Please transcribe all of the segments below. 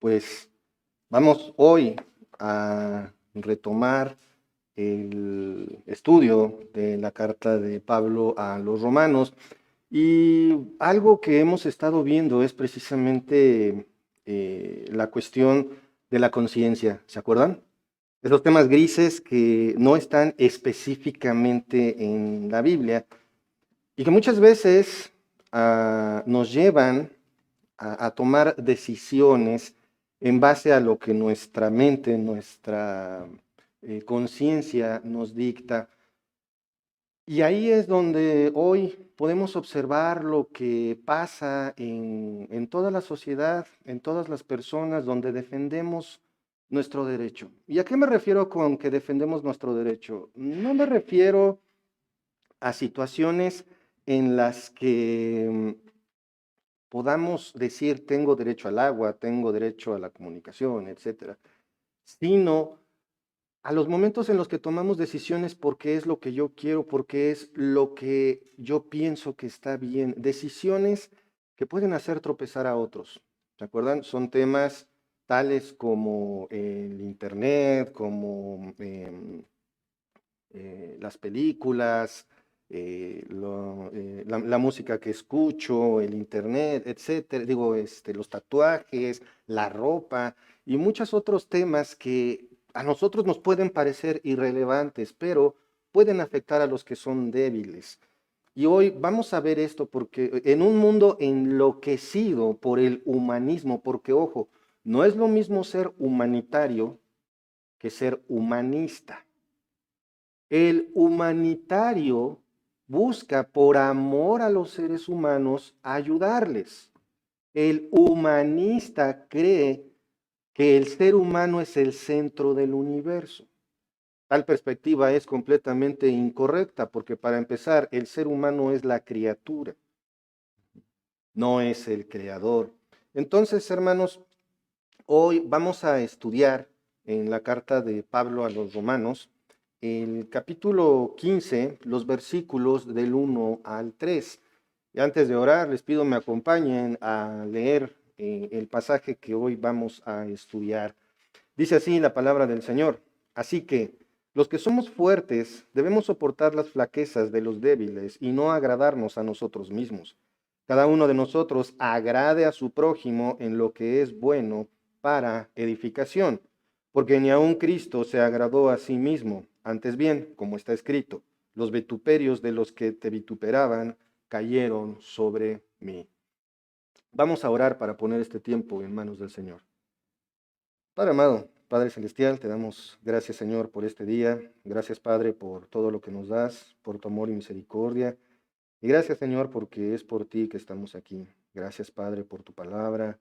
Pues vamos hoy a retomar el estudio de la carta de Pablo a los romanos y algo que hemos estado viendo es precisamente la cuestión de la conciencia, ¿se acuerdan? Esos temas grises que no están específicamente en la Biblia y que muchas veces nos llevan a tomar decisiones en base a lo que nuestra mente, nuestra conciencia nos dicta. Y ahí es donde hoy podemos observar lo que pasa en toda la sociedad, en todas las personas, donde defendemos nuestro derecho. ¿Y a qué me refiero con que defendemos nuestro derecho? No me refiero a situaciones en las que podamos decir tengo derecho al agua, tengo derecho a la comunicación, etcétera, sino a los momentos en los que tomamos decisiones porque es lo que yo quiero, porque es lo que yo pienso que está bien, decisiones que pueden hacer tropezar a otros. ¿Se acuerdan? Son temas tales como el internet, como las películas, la música que escucho, el internet, etcétera, digo, los tatuajes, la ropa y muchos otros temas que a nosotros nos pueden parecer irrelevantes, pero pueden afectar a los que son débiles. Y hoy vamos a ver esto porque en un mundo enloquecido por el humanismo, porque ojo, no es lo mismo ser humanitario que ser humanista. El humanitario busca por amor a los seres humanos ayudarles. El humanista cree que el ser humano es el centro del universo. Tal perspectiva es completamente incorrecta porque para empezar, el ser humano es la criatura, no es el creador. Entonces, hermanos, hoy vamos a estudiar en la carta de Pablo a los romanos el capítulo 15, los versículos del 1 al 3. Y antes de orar, les pido me acompañen a leer el pasaje que hoy vamos a estudiar. Dice así la palabra del Señor. Así que los que somos fuertes debemos soportar las flaquezas de los débiles y no agradarnos a nosotros mismos. Cada uno de nosotros agrade a su prójimo en lo que es bueno para edificación, porque ni aun Cristo se agradó a sí mismo. Antes bien, como está escrito, los vituperios de los que te vituperaban cayeron sobre mí. Vamos a orar para poner este tiempo en manos del Señor. Padre amado, Padre celestial, te damos gracias, Señor, por este día. Gracias, Padre, por todo lo que nos das, por tu amor y misericordia. Y gracias, Señor, porque es por ti que estamos aquí. Gracias, Padre, por tu palabra.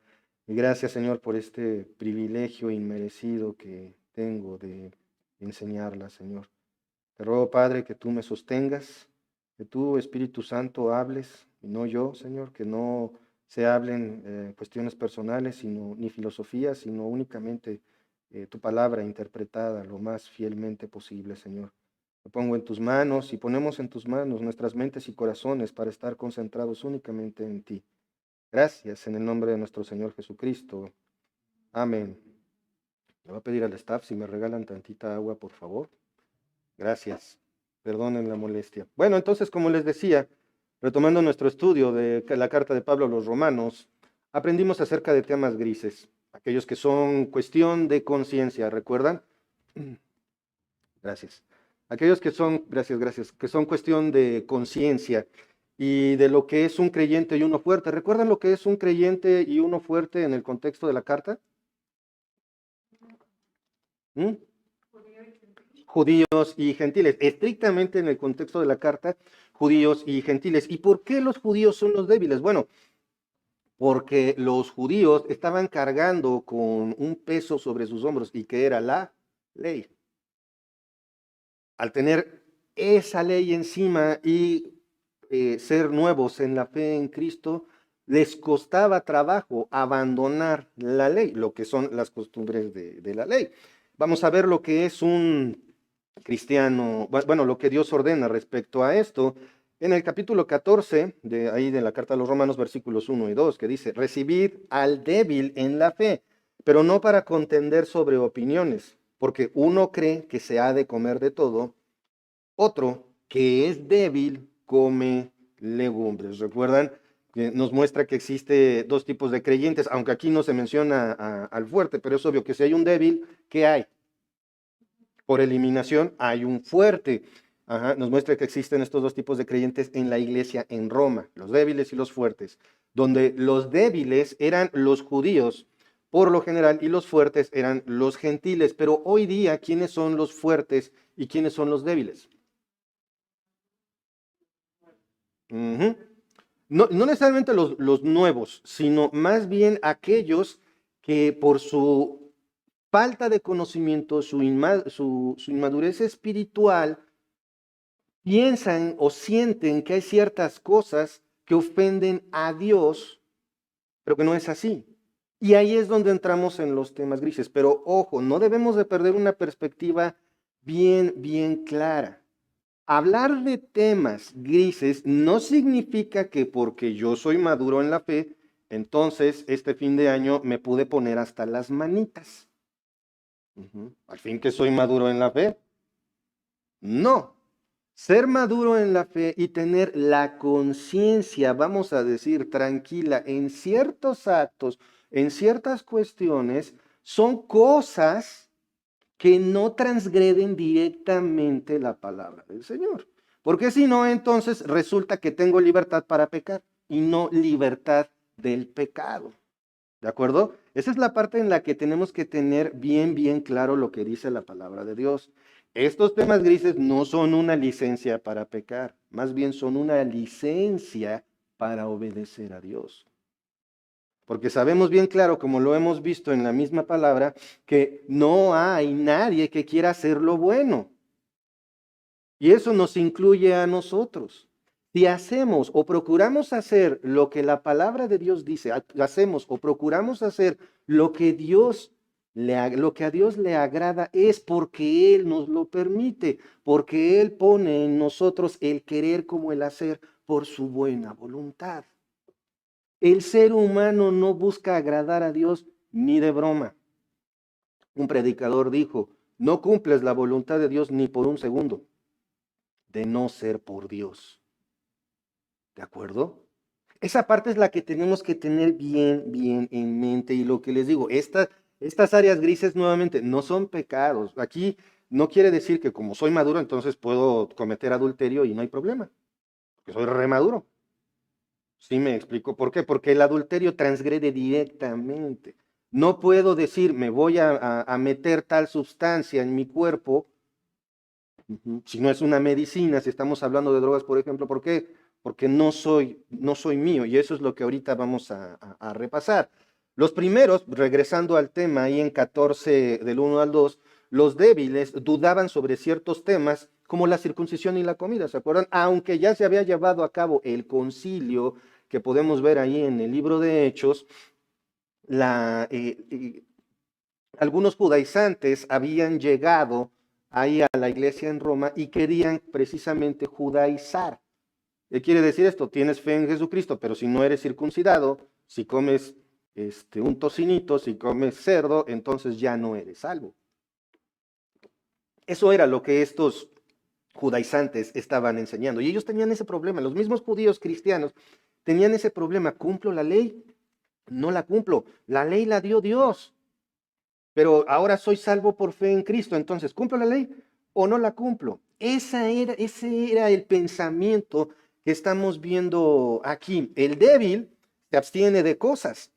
Y gracias, Señor, por este privilegio inmerecido que tengo de enseñarla, Señor. Te ruego, Padre, que tú me sostengas, que tú, Espíritu Santo, hables, y no yo, Señor, que no se hablen cuestiones personales, sino, ni filosofías, sino únicamente tu palabra interpretada lo más fielmente posible, Señor. Lo pongo en tus manos y ponemos en tus manos nuestras mentes y corazones para estar concentrados únicamente en ti. Gracias en el nombre de nuestro Señor Jesucristo. Amén. Le voy a pedir al staff si me regalan tantita agua, por favor. Gracias. Perdonen la molestia. Bueno, entonces, como les decía, retomando nuestro estudio de la carta de Pablo a los romanos, aprendimos acerca de temas grises, aquellos que son cuestión de conciencia, ¿recuerdan? Gracias. Aquellos que son, gracias, que son cuestión de conciencia y de lo que es un creyente y uno fuerte. ¿Recuerdan lo que es un creyente y uno fuerte en el contexto de la carta? ¿Mm? Judíos y gentiles, estrictamente en el contexto de la carta, judíos y gentiles. ¿Y por qué los judíos son los débiles? Bueno, porque los judíos estaban cargando con un peso sobre sus hombros y que era la ley. Al tener esa ley encima y ser nuevos en la fe en Cristo, les costaba trabajo abandonar la ley, lo que son las costumbres de la ley. Vamos a ver lo que es un cristiano, bueno, lo que Dios ordena respecto a esto, en el capítulo 14, ahí de la carta a los Romanos, versículos 1 y 2, que dice, recibid al débil en la fe, pero no para contender sobre opiniones, porque uno cree que se ha de comer de todo, otro que es débil come legumbres. ¿Recuerdan? Que nos muestra que existe dos tipos de creyentes, aunque aquí no se menciona al fuerte, pero es obvio que si hay un débil, ¿qué hay? Por eliminación hay un fuerte. Ajá, nos muestra que existen estos dos tipos de creyentes en la iglesia en Roma, los débiles y los fuertes, donde los débiles eran los judíos por lo general y los fuertes eran los gentiles. Pero hoy día, ¿quiénes son los fuertes y quiénes son los débiles? Ujú. No, no necesariamente los nuevos, sino más bien aquellos que por su falta de conocimiento, su inmadurez espiritual, piensan o sienten que hay ciertas cosas que ofenden a Dios, pero que no es así. Y ahí es donde entramos en los temas grises. Pero ojo, no debemos de perder una perspectiva bien clara. Hablar de temas grises no significa que porque yo soy maduro en la fe, entonces este fin de año me pude poner hasta las manitas. Al fin que soy maduro en la fe. No. Ser maduro en la fe y tener la conciencia, vamos a decir, tranquila en ciertos actos, en ciertas cuestiones, son cosas que no transgreden directamente la palabra del Señor. Porque si no, entonces resulta que tengo libertad para pecar y no libertad del pecado. ¿De acuerdo? Esa es la parte en la que tenemos que tener bien claro lo que dice la palabra de Dios. Estos temas grises no son una licencia para pecar, más bien son una licencia para obedecer a Dios. Porque sabemos bien claro, como lo hemos visto en la misma palabra, que no hay nadie que quiera hacer lo bueno. Y eso nos incluye a nosotros. Si hacemos o procuramos hacer lo que la palabra de Dios dice, hacemos o procuramos hacer lo que lo que a Dios le agrada, es porque Él nos lo permite, porque Él pone en nosotros el querer como el hacer por su buena voluntad. El ser humano no busca agradar a Dios ni de broma. Un predicador dijo, no cumples la voluntad de Dios ni por un segundo, de no ser por Dios. ¿De acuerdo? Esa parte es la que tenemos que tener bien en mente. Y lo que les digo, estas áreas grises nuevamente no son pecados. Aquí no quiere decir que como soy maduro, entonces puedo cometer adulterio y no hay problema, porque soy remaduro. Sí me explico por qué, porque el adulterio transgrede directamente. No puedo decir, me voy a meter tal sustancia en mi cuerpo, si no es una medicina, si estamos hablando de drogas, por ejemplo, ¿por qué? Porque no soy mío, y eso es lo que ahorita vamos a repasar. Los primeros, regresando al tema, ahí en 14 del 1 al 2, los débiles dudaban sobre ciertos temas como la circuncisión y la comida, ¿se acuerdan? Aunque ya se había llevado a cabo el concilio que podemos ver ahí en el libro de Hechos, algunos judaizantes habían llegado ahí a la iglesia en Roma y querían precisamente judaizar. ¿Qué quiere decir esto? Tienes fe en Jesucristo, pero si no eres circuncidado, si comes un tocinito, si comes cerdo, entonces ya no eres salvo. Eso era lo que estos judaizantes estaban enseñando. Y ellos tenían ese problema. Los mismos judíos cristianos tenían ese problema. ¿Cumplo la ley? No la cumplo. La ley la dio Dios. Pero ahora soy salvo por fe en Cristo. Entonces, ¿cumplo la ley o no la cumplo? Ese era el pensamiento que estamos viendo aquí. El débil se abstiene de cosas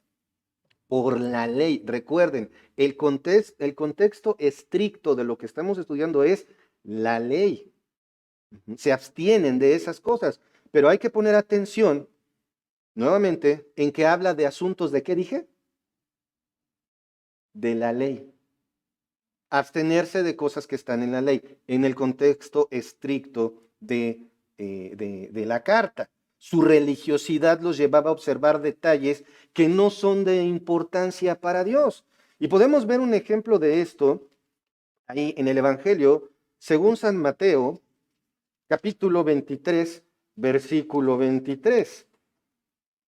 por la ley. Recuerden, el contexto estricto de lo que estamos estudiando es la ley. Se abstienen de esas cosas, pero hay que poner atención nuevamente en que habla de asuntos de, ¿qué dije? De la ley. Abstenerse de cosas que están en la ley, en el contexto estricto de la carta. Su religiosidad los llevaba a observar detalles que no son de importancia para Dios. Y podemos ver un ejemplo de esto ahí en el Evangelio, según San Mateo, capítulo 23, versículo 23.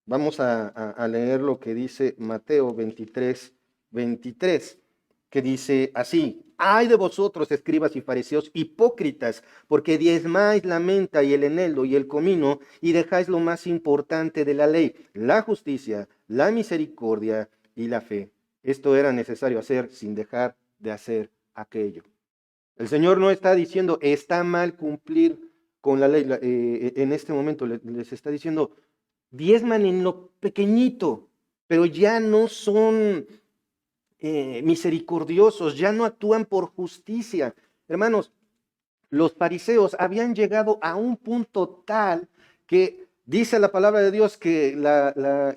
Vamos a leer lo que dice Mateo 23, 23, que dice así: ay de vosotros, escribas y fariseos, hipócritas, porque diezmáis la menta y el eneldo y el comino, y dejáis lo más importante de la ley, la justicia, la misericordia y la fe. Esto era necesario hacer sin dejar de hacer aquello. El Señor no está diciendo, está mal cumplir con la ley. En este momento les está diciendo, diezman en lo pequeñito, pero ya no son misericordiosos, ya no actúan por justicia. Hermanos, los fariseos habían llegado a un punto tal que dice la palabra de Dios que,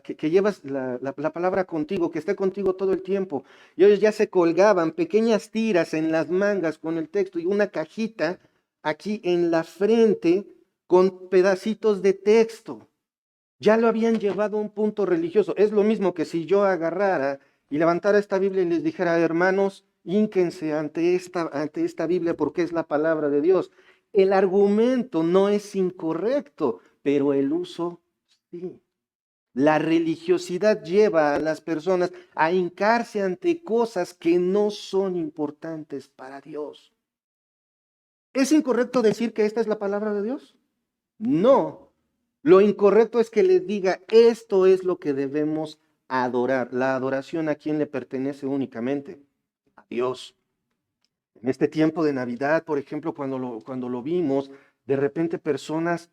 que llevas la palabra contigo, que está contigo todo el tiempo. Y ellos ya se colgaban pequeñas tiras en las mangas con el texto y una cajita aquí en la frente con pedacitos de texto. Ya lo habían llevado a un punto religioso. Es lo mismo que si yo agarrara y levantara esta Biblia y les dijera, hermanos, hínquense ante esta Biblia porque es la palabra de Dios. El argumento no es incorrecto, pero el uso sí. La religiosidad lleva a las personas a hincarse ante cosas que no son importantes para Dios. ¿Es incorrecto decir que esta es la palabra de Dios? No. Lo incorrecto es que les diga, esto es lo que debemos adorar. La adoración, ¿a quién le pertenece únicamente? A Dios. En este tiempo de Navidad, por ejemplo, cuando lo vimos, de repente personas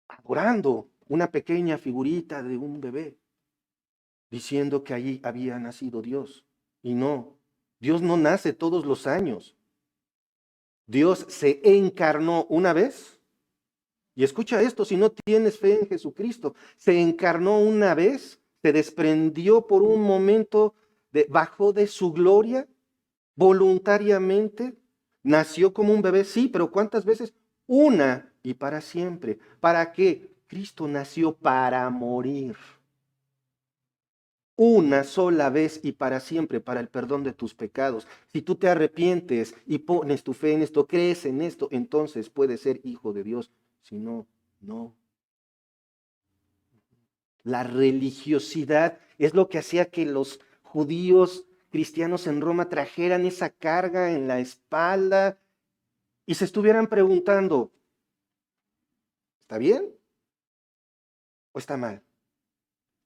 adorando una pequeña figurita de un bebé, diciendo que allí había nacido Dios. Y no, Dios no nace todos los años. Dios se encarnó una vez. Y escucha esto, si no tienes fe en Jesucristo, se encarnó una vez, se desprendió por un momento, bajó de su gloria voluntariamente, nació como un bebé, sí, pero ¿cuántas veces? Una y para siempre. ¿Para qué? Cristo nació para morir. Una sola vez y para siempre, para el perdón de tus pecados. Si tú te arrepientes y pones tu fe en esto, crees en esto, entonces puedes ser hijo de Dios. Si no, no. La religiosidad es lo que hacía que los judíos cristianos en Roma trajeran esa carga en la espalda y se estuvieran preguntando, ¿está bien o está mal?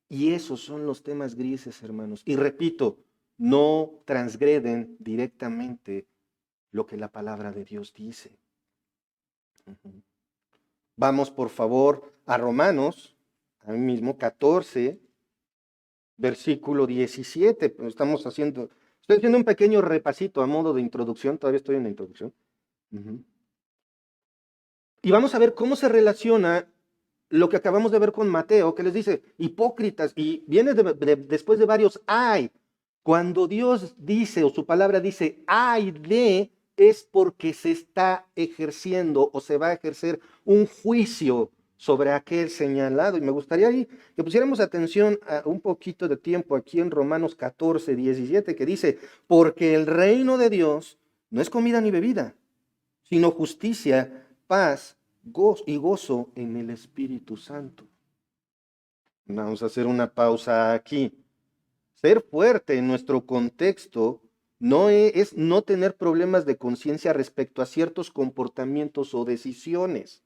Y esos son los temas grises, hermanos. Y repito, no transgreden directamente lo que la palabra de Dios dice. Vamos, por favor, a Romanos, ahí mismo, 14, versículo 17. Estoy haciendo un pequeño repasito a modo de introducción, todavía estoy en la introducción. Y vamos a ver cómo se relaciona lo que acabamos de ver con Mateo, que les dice, hipócritas, y viene después de varios ay. Cuando Dios dice, o su palabra dice, ay de, es porque se está ejerciendo o se va a ejercer un juicio sobre aquel señalado. Y me gustaría ahí que pusiéramos atención a un poquito de tiempo aquí en Romanos 14, 17, que dice, porque el reino de Dios no es comida ni bebida, sino justicia, paz y gozo en el Espíritu Santo. Vamos a hacer una pausa aquí. Ser fuerte en nuestro contexto es no tener problemas de conciencia respecto a ciertos comportamientos o decisiones.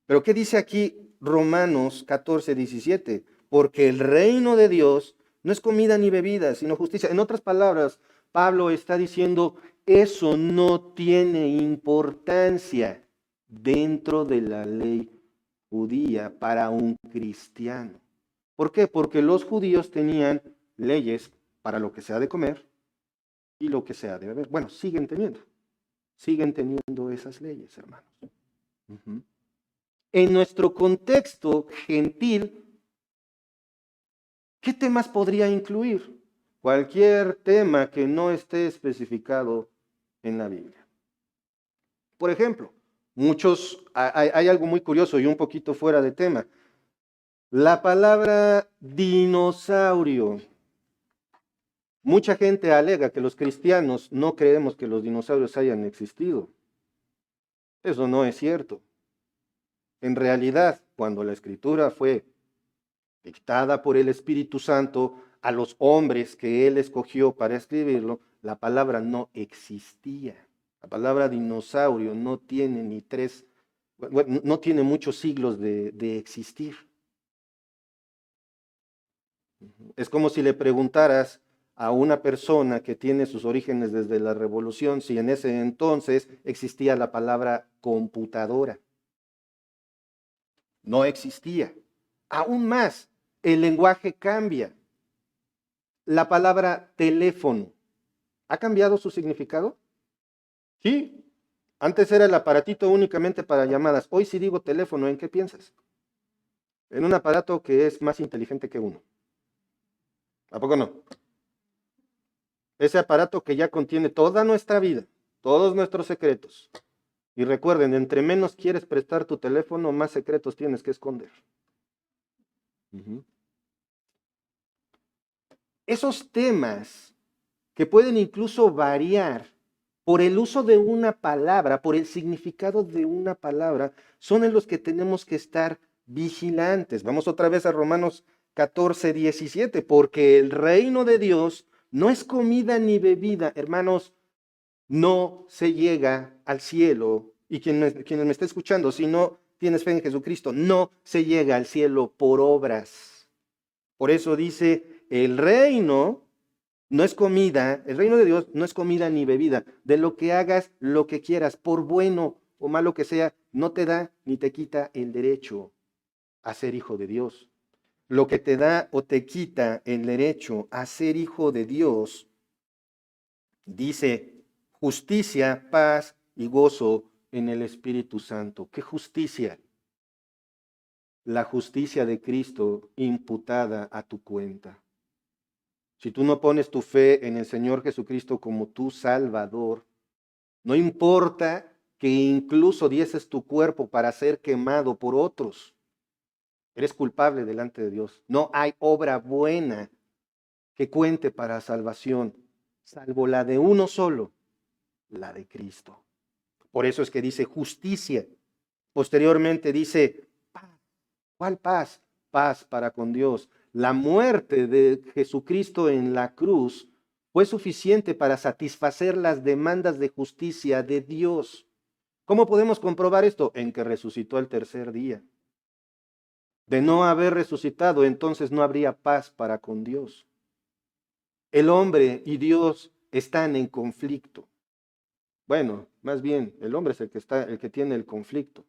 Pero ¿qué dice aquí Romanos 14, 17? Porque el reino de Dios no es comida ni bebida, sino justicia. En otras palabras, Pablo está diciendo, eso no tiene importancia dentro de la ley judía para un cristiano. ¿Por qué? Porque los judíos tenían leyes para lo que se ha de comer y lo que se ha de beber. Bueno, siguen teniendo esas leyes, hermanos. En nuestro contexto gentil, ¿qué temas podría incluir? Cualquier tema que no esté especificado en la Biblia. Por ejemplo, hay algo muy curioso y un poquito fuera de tema. La palabra dinosaurio. Mucha gente alega que los cristianos no creemos que los dinosaurios hayan existido. Eso no es cierto. En realidad, cuando la escritura fue dictada por el Espíritu Santo, a los hombres que él escogió para escribirlo, la palabra no existía. La palabra dinosaurio no tiene ni tres, bueno, no tiene muchos siglos de existir. Es como si le preguntaras a una persona que tiene sus orígenes desde la Revolución si en ese entonces existía la palabra computadora. No existía. Aún más, el lenguaje cambia. La palabra teléfono, ¿ha cambiado su significado? Sí. Antes era el aparatito únicamente para llamadas. Hoy si digo teléfono, ¿en qué piensas? En un aparato que es más inteligente que uno. ¿A poco no? Ese aparato que ya contiene toda nuestra vida, todos nuestros secretos. Y recuerden, entre menos quieres prestar tu teléfono, más secretos tienes que esconder. Esos temas que pueden incluso variar por el uso de una palabra, por el significado de una palabra, son en los que tenemos que estar vigilantes. Vamos otra vez a Romanos 14, 17, porque el reino de Dios no es comida ni bebida, hermanos, no se llega al cielo. Y quienes me está escuchando, si no tienes fe en Jesucristo, no se llega al cielo por obras. Por eso dice, el reino no es comida, el reino de Dios no es comida ni bebida. De lo que hagas, lo que quieras, por bueno o malo que sea, no te da ni te quita el derecho a ser hijo de Dios. Lo que te da o te quita el derecho a ser hijo de Dios, dice justicia, paz y gozo en el Espíritu Santo. ¿Qué justicia? La justicia de Cristo imputada a tu cuenta. Si tú no pones tu fe en el Señor Jesucristo como tu Salvador, no importa que incluso dieses tu cuerpo para ser quemado por otros, eres culpable delante de Dios. No hay obra buena que cuente para salvación, salvo la de uno solo, la de Cristo. Por eso es que dice justicia. Posteriormente dice paz. ¿Cuál paz? Paz para con Dios. La muerte de Jesucristo en la cruz fue suficiente para satisfacer las demandas de justicia de Dios. ¿Cómo podemos comprobar esto? En que resucitó al tercer día. De no haber resucitado, entonces no habría paz para con Dios. El hombre y Dios están en conflicto. Bueno, más bien, el hombre es el que tiene el conflicto.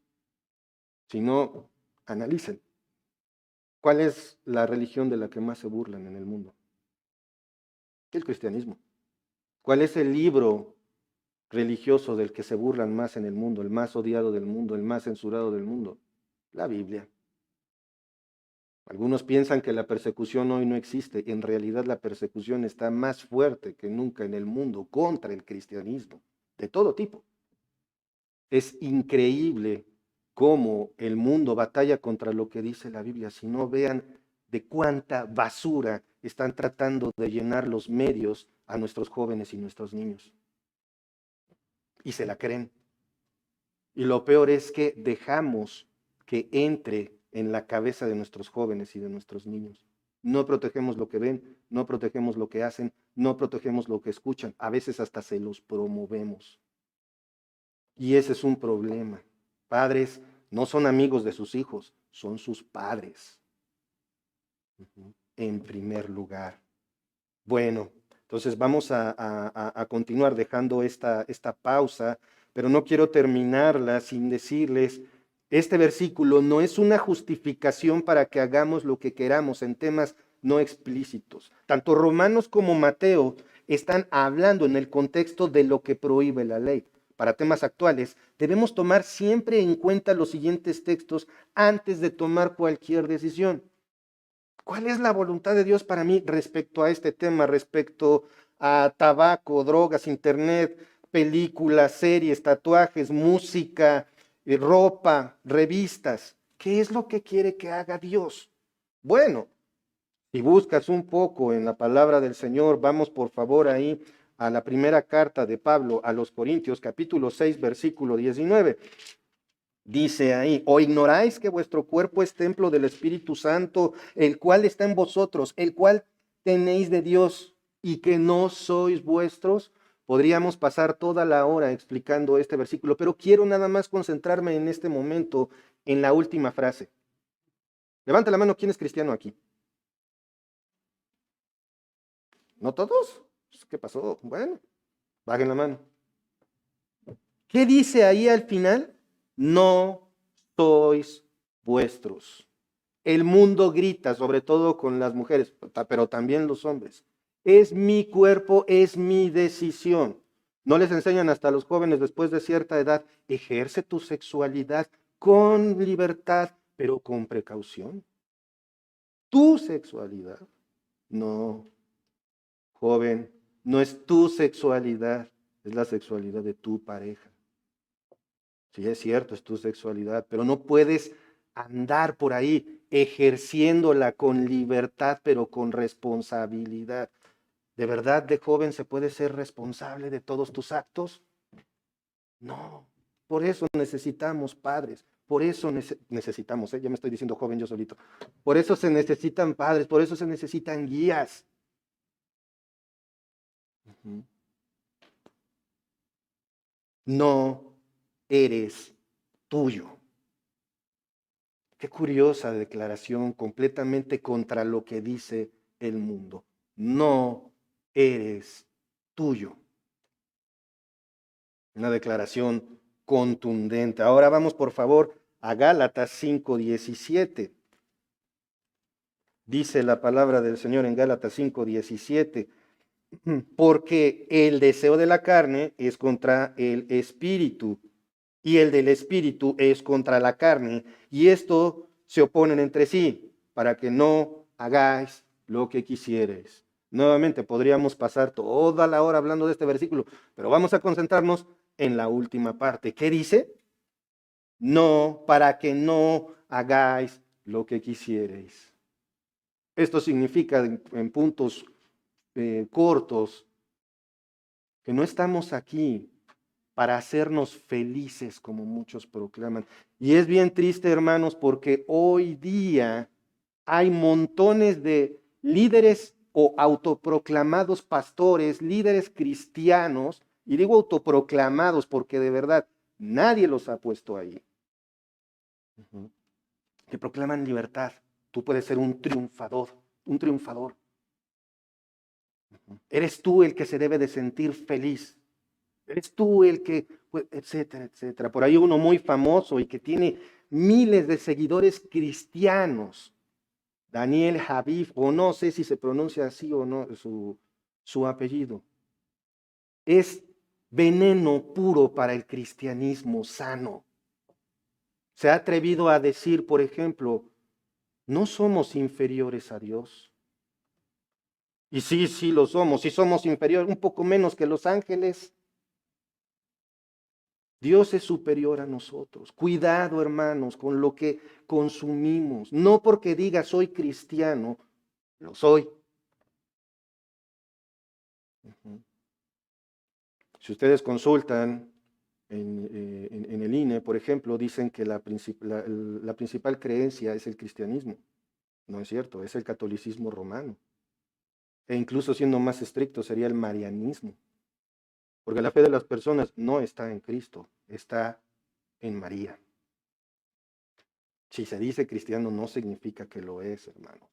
Si no, analicen. ¿Cuál es la religión de la que más se burlan en el mundo? El cristianismo. ¿Cuál es el libro religioso del que se burlan más en el mundo, el más odiado del mundo, el más censurado del mundo? La Biblia. Algunos piensan que la persecución hoy no existe. En realidad la persecución está más fuerte que nunca en el mundo contra el cristianismo, de todo tipo. Es increíble cómo el mundo batalla contra lo que dice la Biblia. Si no, vean de cuánta basura están tratando de llenar los medios a nuestros jóvenes y nuestros niños. Y se la creen. Y lo peor es que dejamos que entre en la cabeza de nuestros jóvenes y de nuestros niños. No protegemos lo que ven, no protegemos lo que hacen, no protegemos lo que escuchan. A veces hasta se los promovemos. Y ese es un problema. Padres no son amigos de sus hijos, son sus padres. En primer lugar. Bueno, entonces vamos a continuar dejando esta pausa, pero no quiero terminarla sin decirles, este versículo no es una justificación para que hagamos lo que queramos en temas no explícitos. Tanto Romanos como Mateo están hablando en el contexto de lo que prohíbe la ley. Para temas actuales, debemos tomar siempre en cuenta los siguientes textos antes de tomar cualquier decisión. ¿Cuál es la voluntad de Dios para mí respecto a este tema, respecto a tabaco, drogas, internet, películas, series, tatuajes, música, ropa, revistas? ¿Qué es lo que quiere que haga Dios? Bueno, si buscas un poco en la palabra del Señor, vamos por favor ahí a la primera carta de Pablo a los Corintios, capítulo 6, versículo 19. Dice ahí, ¿o ignoráis que vuestro cuerpo es templo del Espíritu Santo, el cual está en vosotros, el cual tenéis de Dios y que no sois vuestros? Podríamos pasar toda la hora explicando este versículo, pero quiero nada más concentrarme en este momento en la última frase. Levanta la mano, ¿quién es cristiano aquí? ¿No todos? ¿Qué pasó? Bueno, bajen la mano. ¿Qué dice ahí al final? No sois vuestros. El mundo grita, sobre todo con las mujeres, pero también los hombres. Es mi cuerpo, es mi decisión. No les enseñan hasta a los jóvenes después de cierta edad, ejerce tu sexualidad con libertad, pero con precaución. Tu sexualidad. No, joven, no es tu sexualidad, es la sexualidad de tu pareja. Sí, es cierto, es tu sexualidad, pero no puedes andar por ahí ejerciéndola con libertad, pero con responsabilidad. ¿De verdad de joven se puede ser responsable de todos tus actos? No. Por eso necesitamos padres, por eso necesitamos, ya me estoy diciendo joven yo solito, por eso se necesitan padres, por eso se necesitan guías. No eres tuyo. Qué curiosa declaración, completamente contra lo que dice el mundo. No eres tuyo. Una declaración contundente. Ahora vamos, por favor, a Gálatas 5:17. Dice la palabra del Señor en Gálatas 5:17. Porque el deseo de la carne es contra el espíritu, y el del espíritu es contra la carne, y esto se oponen entre sí, para que no hagáis lo que quisierais. Nuevamente podríamos pasar toda la hora hablando de este versículo, pero vamos a concentrarnos en la última parte. ¿Qué dice? No, para que no hagáis lo que quisierais. Esto significa en puntos cortos que no estamos aquí para hacernos felices como muchos proclaman. Y es bien triste, hermanos, porque hoy día hay montones de líderes o autoproclamados pastores, líderes cristianos, y digo autoproclamados porque de verdad nadie los ha puesto ahí, que proclaman libertad. Tú puedes ser un triunfador, un triunfador. Eres tú el que se debe de sentir feliz. Eres tú el que, pues, etcétera, etcétera. Por ahí uno muy famoso y que tiene miles de seguidores cristianos, Daniel Javif, o no sé si se pronuncia así o no su apellido. Es veneno puro para el cristianismo sano. Se ha atrevido a decir, por ejemplo, no somos inferiores a Dios. Y sí, sí lo somos, sí somos inferiores, un poco menos que los ángeles. Dios es superior a nosotros. Cuidado, hermanos, con lo que consumimos. No porque diga soy cristiano, lo soy. Si ustedes consultan en el INE, por ejemplo, dicen que la principal creencia es el cristianismo. No es cierto, es el catolicismo romano. E incluso siendo más estricto sería el marianismo. Porque la fe de las personas no está en Cristo, está en María. Si se dice cristiano no significa que lo es, hermano.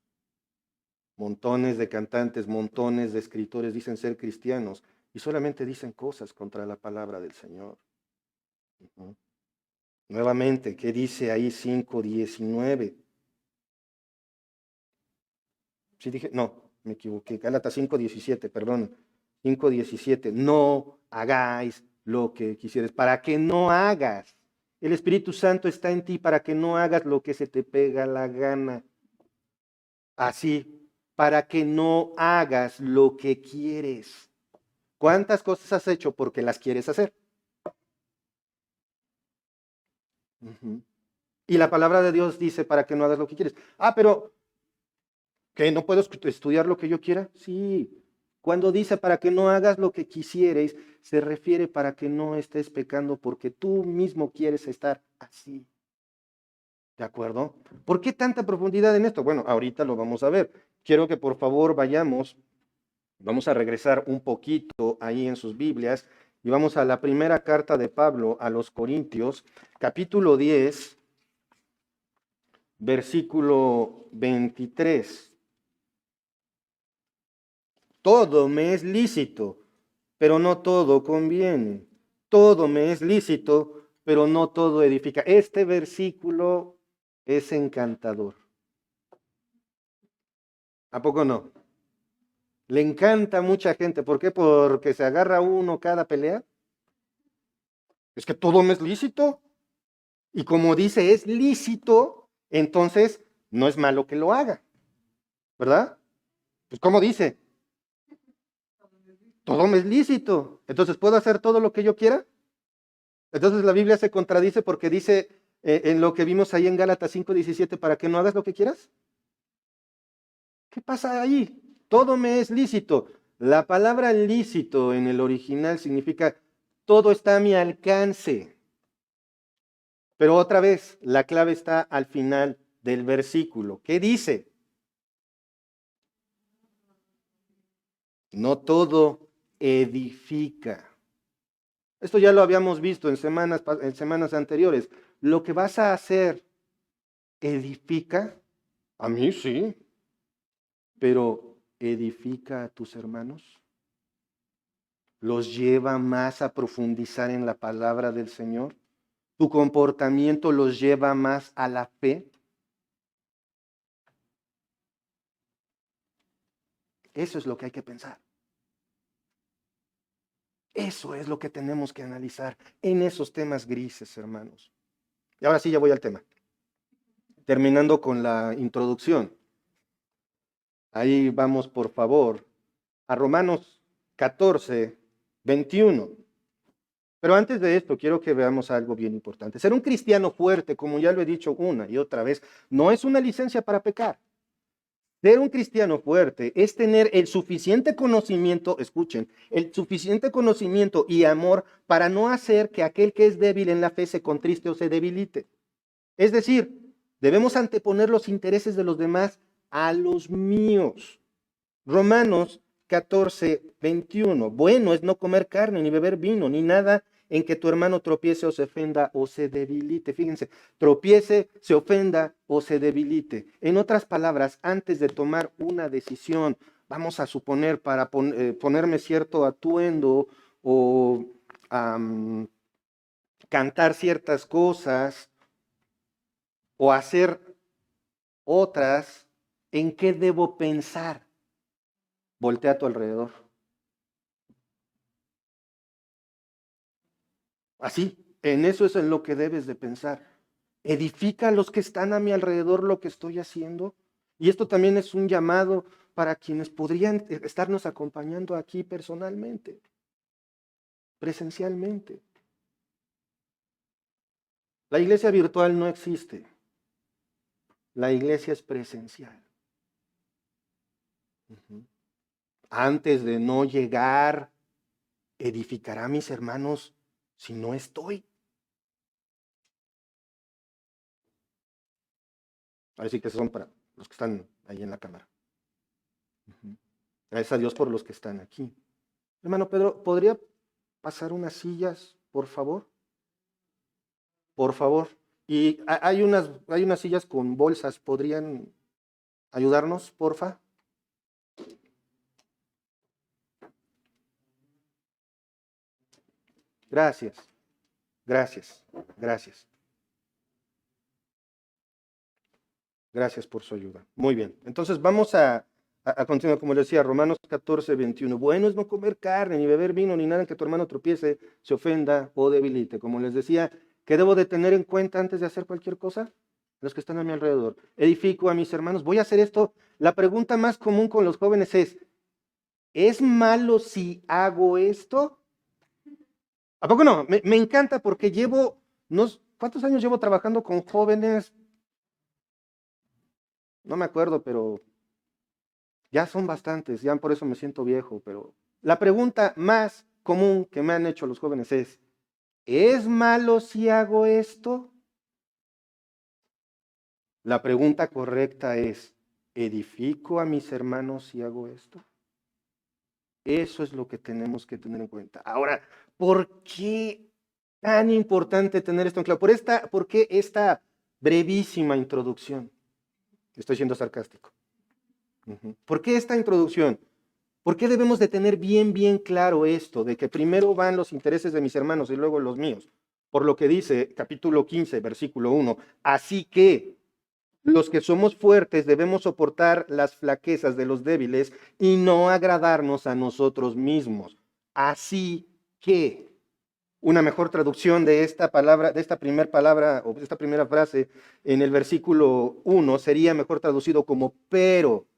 Montones de cantantes, montones de escritores dicen ser cristianos y solamente dicen cosas contra la palabra del Señor. Nuevamente, ¿qué dice ahí 5:19? Sí dije, no, me equivoqué. Gálatas 5:17, perdón. 5:17. No hagáis lo que quisieres. Para que no hagas. El Espíritu Santo está en ti para que no hagas lo que se te pega la gana. Así, para que no hagas lo que quieres. ¿Cuántas cosas has hecho porque las quieres hacer? Y la palabra de Dios dice para que no hagas lo que quieres. Ah, pero ¿que no puedo estudiar lo que yo quiera? Sí. Cuando dice para que no hagas lo que quisierais, se refiere para que no estés pecando porque tú mismo quieres estar así. ¿De acuerdo? ¿Por qué tanta profundidad en esto? Bueno, ahorita lo vamos a ver. quiero que por favor vamos a regresar un poquito ahí en sus Biblias y vamos a la primera carta de Pablo a los Corintios, capítulo 10, versículo 23. Todo me es lícito, pero no todo conviene. Todo me es lícito, pero no todo edifica. Este versículo es encantador. ¿A poco no? Le encanta a mucha gente. ¿Por qué? Porque se agarra uno cada pelea. Es que todo me es lícito. Y como dice, es lícito, entonces no es malo que lo haga. ¿Verdad? Pues como dice, todo me es lícito. Entonces, ¿puedo hacer todo lo que yo quiera? Entonces la Biblia se contradice porque dice en lo que vimos ahí en Gálatas 5:17, para que no hagas lo que quieras. ¿Qué pasa ahí? Todo me es lícito. La palabra lícito en el original significa todo está a mi alcance. Pero otra vez, la clave está al final del versículo. ¿Qué dice? No todo edifica. Esto ya lo habíamos visto en semanas anteriores. Lo que vas a hacer edifica. A mí sí, pero edifica a tus hermanos. Los lleva más a profundizar en la palabra del Señor. Tu comportamiento los lleva más a la fe. Eso es lo que hay que pensar. Eso es lo que tenemos que analizar en esos temas grises, hermanos. Y ahora sí, ya voy al tema. Terminando con la introducción. Ahí vamos, por favor, a Romanos 14:21. Pero antes de esto, quiero que veamos algo bien importante. Ser un cristiano fuerte, como ya lo he dicho una y otra vez, no es una licencia para pecar. Ser un cristiano fuerte es tener el suficiente conocimiento, escuchen, el suficiente conocimiento y amor para no hacer que aquel que es débil en la fe se contriste o se debilite. Es decir, debemos anteponer los intereses de los demás a los míos. Romanos 14:21. Bueno es no comer carne, ni beber vino, ni nada en que tu hermano tropiece o se ofenda o se debilite. Fíjense, tropiece, se ofenda o se debilite. En otras palabras, antes de tomar una decisión, vamos a suponer para ponerme cierto atuendo o cantar ciertas cosas o hacer otras, ¿en qué debo pensar? Voltea a tu alrededor. Así, en eso es en lo que debes de pensar. ¿Edifica a los que están a mi alrededor lo que estoy haciendo? Y esto también es un llamado para quienes podrían estarnos acompañando aquí personalmente, presencialmente. La iglesia virtual no existe. La iglesia es presencial. Antes de no llegar, ¿edificará a mis hermanos si no estoy? Así que son para los que están ahí en la cámara. Gracias a Dios por los que están aquí. Hermano Pedro, ¿podría pasar unas sillas, por favor? Por favor. Y hay unas sillas con bolsas. ¿Podrían ayudarnos, porfa? Gracias. Gracias. Gracias. Gracias por su ayuda. Muy bien. Entonces vamos a continuar, como les decía, Romanos 14:21. Bueno es no comer carne, ni beber vino, ni nada en que tu hermano tropiece, se ofenda o debilite. Como les decía, ¿qué debo de tener en cuenta antes de hacer cualquier cosa? Los que están a mi alrededor. Edifico a mis hermanos. Voy a hacer esto. La pregunta más común con los jóvenes ¿es malo si hago esto? ¿A poco no? Me encanta porque ¿cuántos años llevo trabajando con jóvenes? No me acuerdo, pero ya son bastantes, ya por eso me siento viejo, pero la pregunta más común que me han hecho los jóvenes ¿es malo si hago esto? La pregunta correcta es, ¿edifico a mis hermanos si hago esto? Eso es lo que tenemos que tener en cuenta. Ahora, ¿por qué tan importante tener esto en claro? ¿Por qué esta brevísima introducción? Estoy siendo sarcástico. ¿Por qué esta introducción? ¿Por qué debemos de tener bien claro esto, de que primero van los intereses de mis hermanos y luego los míos? Por lo que dice capítulo 15, versículo 1, así que los que somos fuertes debemos soportar las flaquezas de los débiles y no agradarnos a nosotros mismos. Así que, una mejor traducción de esta palabra, de esta primera palabra o de esta primera frase en el versículo 1 sería mejor traducido como pero.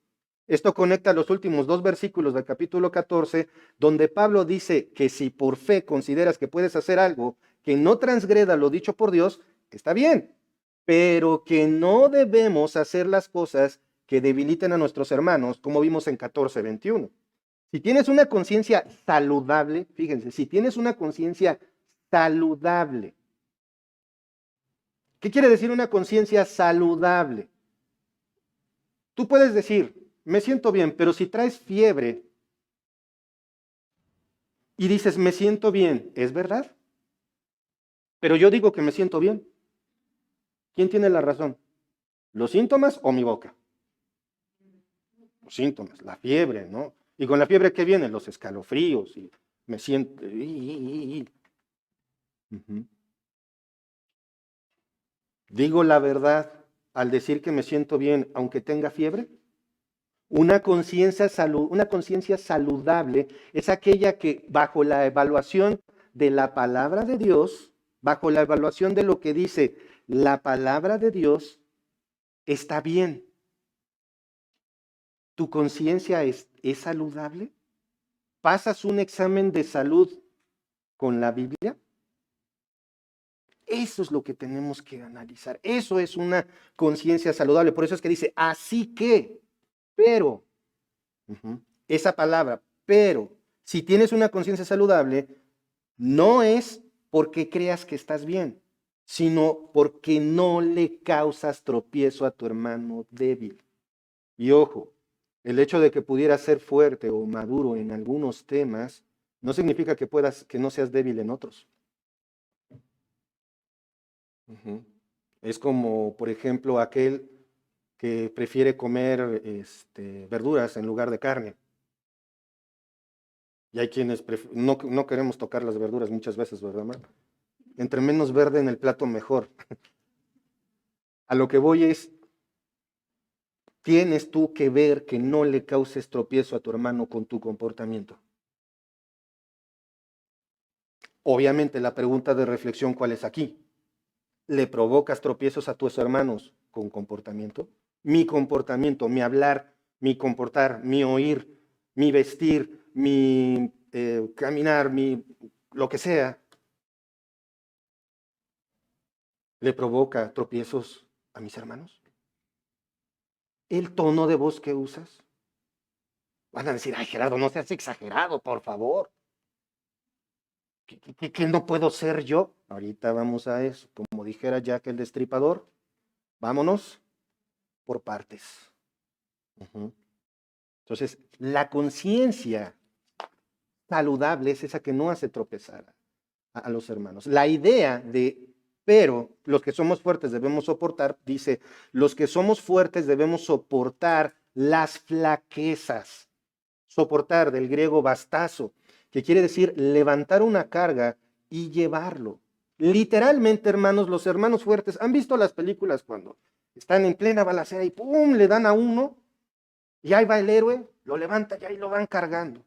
Esto conecta los últimos dos versículos del capítulo 14, donde Pablo dice que si por fe consideras que puedes hacer algo que no transgreda lo dicho por Dios, está bien, pero que no debemos hacer las cosas que debiliten a nuestros hermanos, como vimos en 14:21. Si tienes una conciencia saludable, fíjense, si tienes una conciencia saludable, ¿qué quiere decir una conciencia saludable? Tú puedes decir, me siento bien, pero si traes fiebre y dices, me siento bien, ¿es verdad? Pero yo digo que me siento bien. ¿Quién tiene la razón? ¿Los síntomas o mi boca? Los síntomas, la fiebre, ¿no? Y con la fiebre, ¿qué viene? Los escalofríos y me siento... ¿Digo la verdad al decir que me siento bien aunque tenga fiebre? Una conciencia saludable es aquella que bajo la evaluación de la palabra de Dios, bajo la evaluación de lo que dice la palabra de Dios, está bien. ¿Tu conciencia es saludable? ¿Pasas un examen de salud con la Biblia? Eso es lo que tenemos que analizar. Eso es una conciencia saludable. Por eso es que dice, así que, pero, esa palabra, pero, si tienes una conciencia saludable, no es porque creas que estás bien, sino porque no le causas tropiezo a tu hermano débil. Y ojo, el hecho de que pudieras ser fuerte o maduro en algunos temas no significa que no seas débil en otros. Es como, por ejemplo, aquel que prefiere comer verduras en lugar de carne. Y hay quienes no queremos tocar las verduras muchas veces, ¿verdad, man? Entre menos verde en el plato, mejor. A lo que voy es, tienes tú que ver que no le causes tropiezo a tu hermano con tu comportamiento. Obviamente la pregunta de reflexión, ¿cuál es aquí? ¿Le provocas tropiezos a tus hermanos con comportamiento? Mi comportamiento, mi hablar, mi comportar, mi oír, mi vestir, mi caminar, lo que sea, ¿le provoca tropiezos a mis hermanos? ¿El tono de voz que usas? Van a decir, ay Gerardo, no seas exagerado, por favor. ¿Qué no puedo ser yo? Ahorita vamos a eso. Como dijera Jack el Destripador, vámonos por partes. Entonces, la conciencia saludable es esa que no hace tropezar a los hermanos. La idea de, pero los que somos fuertes debemos soportar, dice, los que somos fuertes debemos soportar las flaquezas. Soportar, del griego bastazo, que quiere decir levantar una carga y llevarlo. Literalmente, hermanos, los hermanos fuertes, ¿han visto las películas cuando están en plena balacera y ¡pum! Le dan a uno y ahí va el héroe, lo levanta y ahí lo van cargando?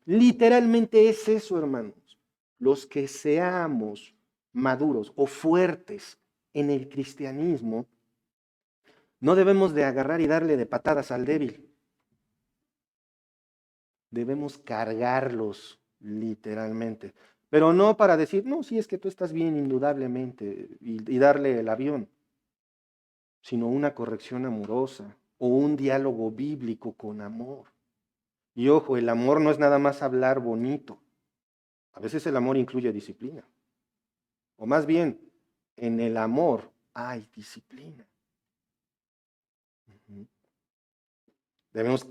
Literalmente es eso, hermanos. Los que seamos maduros o fuertes en el cristianismo, no debemos de agarrar y darle de patadas al débil. Debemos cargarlos literalmente. Pero no para decir, no, sí es que tú estás bien indudablemente y darle el avión, sino una corrección amorosa o un diálogo bíblico con amor. Y ojo, el amor no es nada más hablar bonito. A veces el amor incluye disciplina. O más bien, en el amor hay disciplina. Debemos,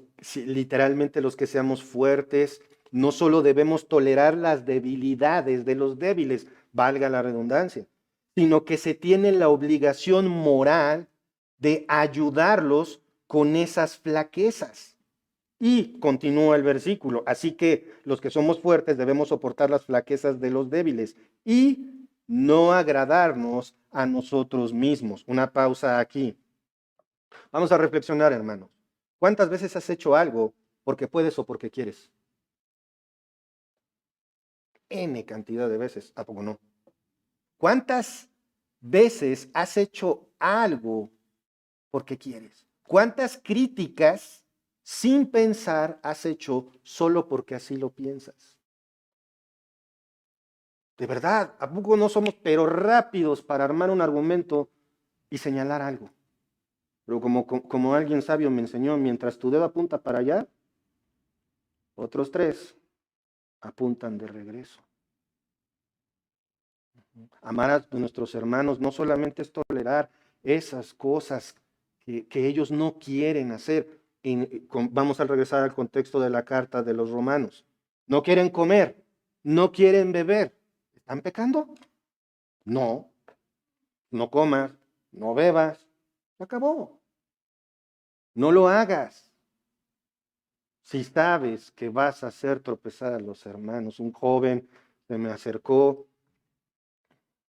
literalmente los que seamos fuertes, no solo debemos tolerar las debilidades de los débiles, valga la redundancia, sino que se tiene la obligación moral de ayudarlos con esas flaquezas. Y continúa el versículo, así que los que somos fuertes debemos soportar las flaquezas de los débiles y no agradarnos a nosotros mismos. Una pausa aquí. Vamos a reflexionar, hermanos. ¿Cuántas veces has hecho algo porque puedes o porque quieres? N cantidad de veces, ¿a poco no? ¿Cuántas veces has hecho algo porque quieres? ¿Cuántas críticas sin pensar has hecho solo porque así lo piensas? De verdad, ¿a poco no somos pero rápidos para armar un argumento y señalar algo? Pero como alguien sabio me enseñó, mientras tu dedo apunta para allá, otros tres apuntan de regreso. Amar a nuestros hermanos no solamente es tolerar esas cosas que ellos no quieren hacer. Vamos a regresar al contexto de la carta de los romanos. No quieren comer, no quieren beber. ¿Están pecando? No, no comas, no bebas. Se acabó. No lo hagas. Si sabes que vas a hacer tropezar a los hermanos, un joven se me acercó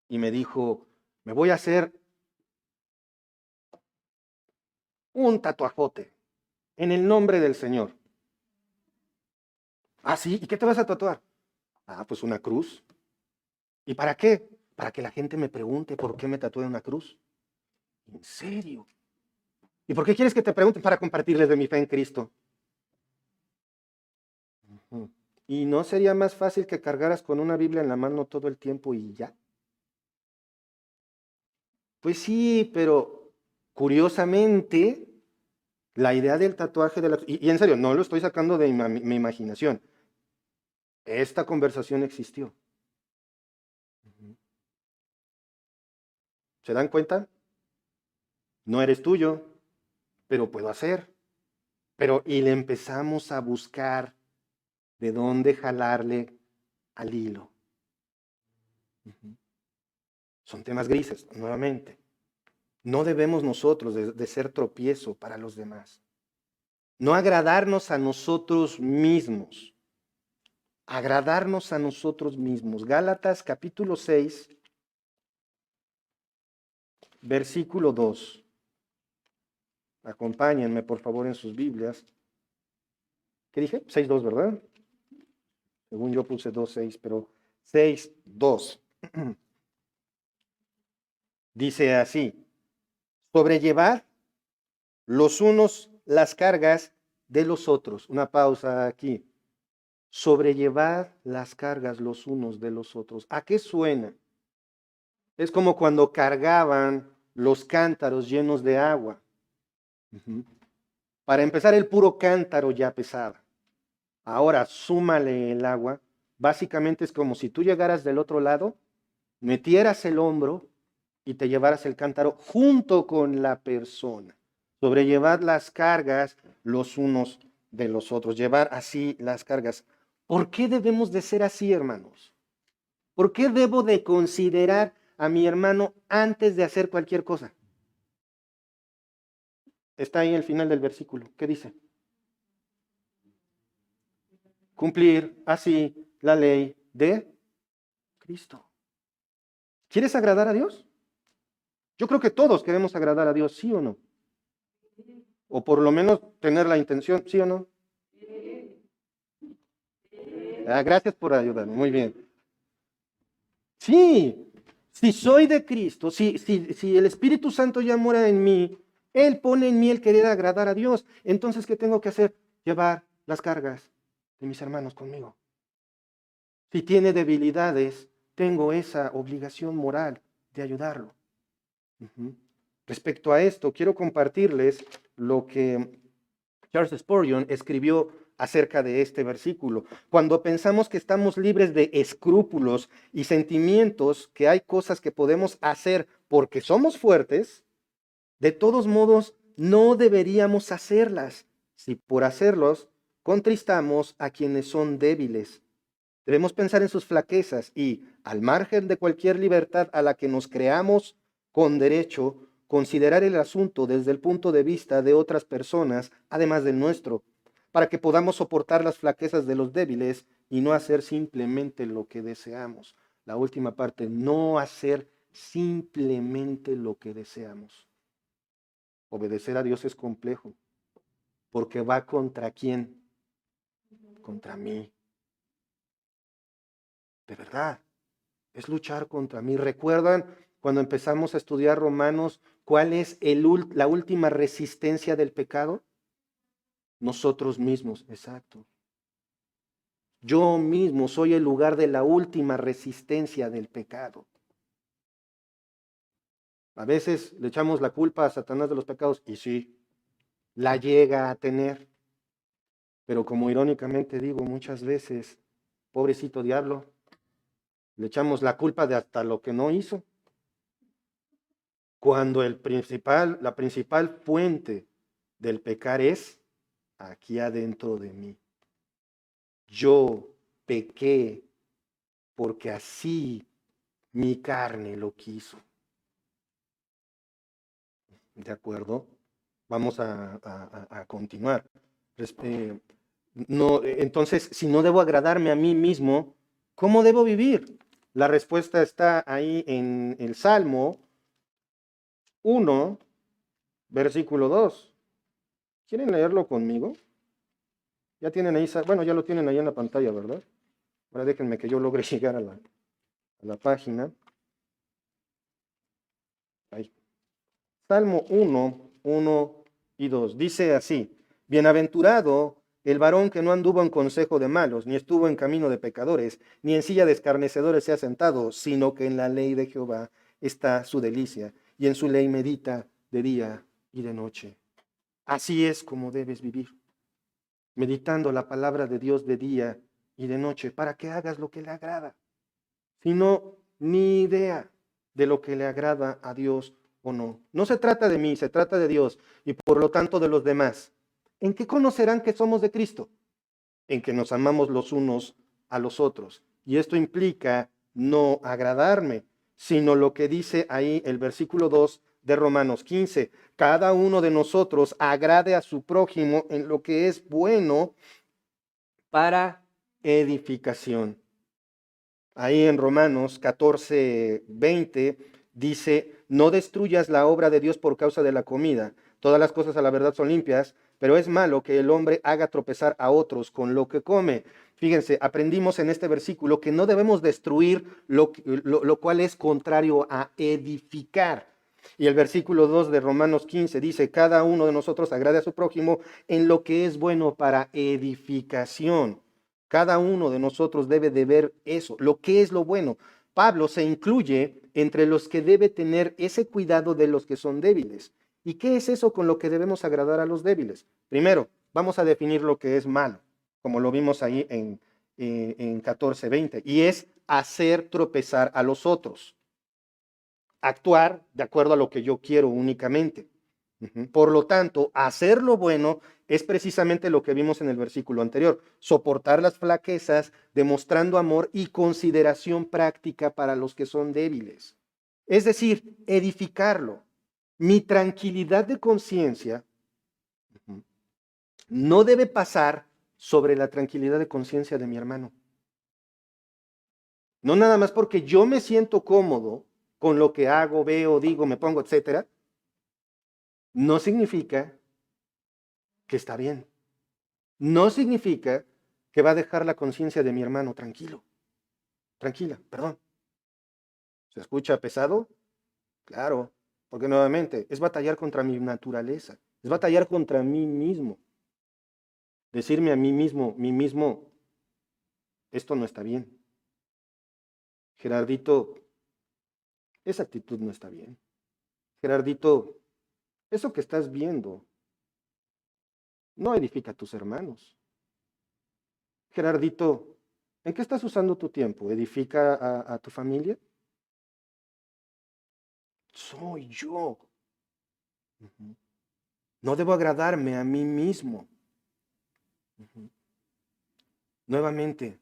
y me dijo, me voy a hacer un tatuajote en el nombre del Señor. Ah, sí, ¿y qué te vas a tatuar? Ah, pues una cruz. ¿Y para qué? Para que la gente me pregunte por qué me tatué una cruz. ¿En serio? ¿Y por qué quieres que te pregunten? Para compartirles de mi fe en Cristo. ¿Y no sería más fácil que cargaras con una Biblia en la mano todo el tiempo y ya? Pues sí, pero curiosamente, la idea del tatuaje y en serio, no lo estoy sacando de mi imaginación. Esta conversación existió. ¿Se dan cuenta? No eres tuyo, pero puedo hacer. Y le empezamos a buscar de dónde jalarle al hilo. Son temas grises, nuevamente. No debemos nosotros de ser tropiezo para los demás. No agradarnos a nosotros mismos. Agradarnos a nosotros mismos. Gálatas capítulo 6, versículo 2. Acompáñenme por favor en sus Biblias. ¿Qué dije? 6.2, ¿verdad? Según yo puse 2.6, pero 6.2. Dice así, sobrellevar los unos las cargas de los otros. Una pausa aquí. Sobrellevar las cargas los unos de los otros. ¿A qué suena? Es como cuando cargaban los cántaros llenos de agua. Para empezar, el puro cántaro ya pesaba. Ahora, súmale el agua. Básicamente es como si tú llegaras del otro lado, metieras el hombro y te llevaras el cántaro junto con la persona. Sobrellevar las cargas los unos de los otros. Llevar así las cargas. ¿Por qué debemos de ser así, hermanos? ¿Por qué debo de considerar a mi hermano antes de hacer cualquier cosa? Está ahí el final del versículo. ¿Qué dice? Cumplir así la ley de Cristo. ¿Quieres agradar a Dios? Yo creo que todos queremos agradar a Dios, ¿sí o no? O por lo menos tener la intención, ¿sí o no? Ah, gracias por ayudarme, muy bien. Sí, si soy de Cristo, si el Espíritu Santo ya mora en mí, Él pone en mí el querer agradar a Dios. Entonces, ¿qué tengo que hacer? Llevar las cargas de mis hermanos conmigo. Si tiene debilidades, tengo esa obligación moral de ayudarlo. Respecto a esto, quiero compartirles lo que Charles Spurgeon escribió acerca de este versículo. Cuando pensamos que estamos libres de escrúpulos y sentimientos, que hay cosas que podemos hacer porque somos fuertes, de todos modos no deberíamos hacerlas si por hacerlos contristamos a quienes son débiles. Debemos pensar en sus flaquezas y, al margen de cualquier libertad a la que nos creamos con derecho, considerar el asunto desde el punto de vista de otras personas, además del nuestro, para que podamos soportar las flaquezas de los débiles y no hacer simplemente lo que deseamos. La última parte, no hacer simplemente lo que deseamos. Obedecer a Dios es complejo, porque va contra quién, contra mí. De verdad, es luchar contra mí. ¿Recuerdan cuando empezamos a estudiar Romanos cuál es la última resistencia del pecado? Nosotros mismos, exacto. Yo mismo soy el lugar de la última resistencia del pecado. A veces le echamos la culpa a Satanás de los pecados y sí, la llega a tener. Pero como irónicamente digo muchas veces, pobrecito diablo, le echamos la culpa de hasta lo que no hizo. Cuando la principal fuente del pecar es aquí adentro de mí. Yo pequé porque así mi carne lo quiso. ¿De acuerdo? Vamos a continuar. No, entonces, si no debo agradarme a mí mismo, ¿cómo debo vivir? La respuesta está ahí en el Salmo 1, versículo 2. ¿Quieren leerlo conmigo? Ya tienen ahí, bueno, ya lo tienen ahí en la pantalla, ¿verdad? Ahora déjenme que yo logre llegar a la página. Ahí. Salmo 1 y 2. Dice así: Bienaventurado el varón que no anduvo en consejo de malos, ni estuvo en camino de pecadores, ni en silla de escarnecedores se ha sentado, sino que en la ley de Jehová está su delicia, y en su ley medita de día y de noche. Así es como debes vivir, meditando la palabra de Dios de día y de noche, para que hagas lo que le agrada. Si no, ni idea de lo que le agrada a Dios o no. No se trata de mí, se trata de Dios y por lo tanto de los demás. ¿En qué conocerán que somos de Cristo? En que nos amamos los unos a los otros. Y esto implica no agradarme, sino lo que dice ahí el versículo 2 de Romanos 15. Cada uno de nosotros agrade a su prójimo en lo que es bueno para edificación. Ahí en Romanos 14:20 dice, no destruyas la obra de Dios por causa de la comida. Todas las cosas a la verdad son limpias, pero es malo que el hombre haga tropezar a otros con lo que come. Fíjense, aprendimos en este versículo que no debemos destruir lo cual es contrario a edificar. Y el versículo 2 de Romanos 15 dice, cada uno de nosotros agrade a su prójimo en lo que es bueno para edificación. Cada uno de nosotros debe de ver eso, lo que es lo bueno. Pablo se incluye entre los que debe tener ese cuidado de los que son débiles. ¿Y qué es eso con lo que debemos agradar a los débiles? Primero, vamos a definir lo que es malo, como lo vimos ahí en 14:20, y es hacer tropezar a los otros, actuar de acuerdo a lo que yo quiero únicamente. Por lo tanto, hacer lo bueno es precisamente lo que vimos en el versículo anterior, soportar las flaquezas, demostrando amor y consideración práctica para los que son débiles. Es decir, edificarlo. Mi tranquilidad de conciencia no debe pasar sobre la tranquilidad de conciencia de mi hermano. No nada más porque yo me siento cómodo con lo que hago, veo, digo, me pongo, etcétera, no significa que está bien. No significa que va a dejar la conciencia de mi hermano tranquilo. Tranquila, perdón. ¿Se escucha pesado? Claro, porque nuevamente es batallar contra mi naturaleza, es batallar contra mí mismo. Decirme a mí mismo, esto no está bien. Gerardito, esa actitud no está bien. Gerardito, eso que estás viendo no edifica a tus hermanos. Gerardito, ¿en qué estás usando tu tiempo? ¿Edifica a tu familia? Soy yo. No debo agradarme a mí mismo. Ujú. Nuevamente,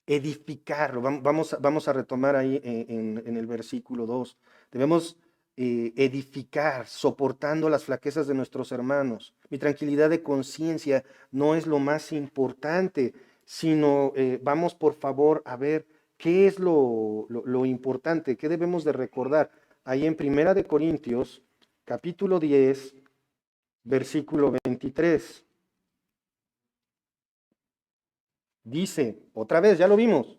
edificarlo. Vamos a retomar ahí en el versículo 2. Debemos edificar, soportando las flaquezas de nuestros hermanos. Mi tranquilidad de conciencia no es lo más importante, sino vamos por favor a ver qué es lo importante, qué debemos de recordar. Ahí en Primera de Corintios, capítulo 10, versículo 23. Dice, otra vez, ya lo vimos,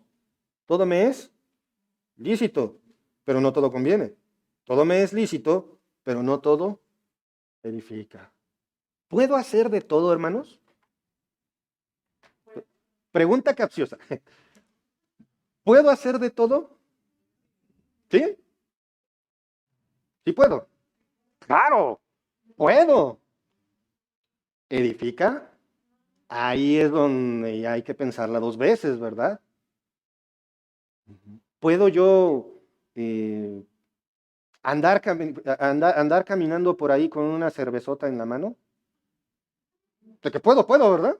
todo me es lícito, pero no todo conviene. Todo me es lícito, pero no todo edifica. ¿Puedo hacer de todo, hermanos? Pregunta capciosa. ¿Puedo hacer de todo? ¿Sí? Sí puedo. Claro, puedo. ¿Edifica? Ahí es donde ya hay que pensarla dos veces, ¿verdad? ¿Puedo yo eh, andar caminando por ahí con una cervezota en la mano? De que puedo, ¿verdad?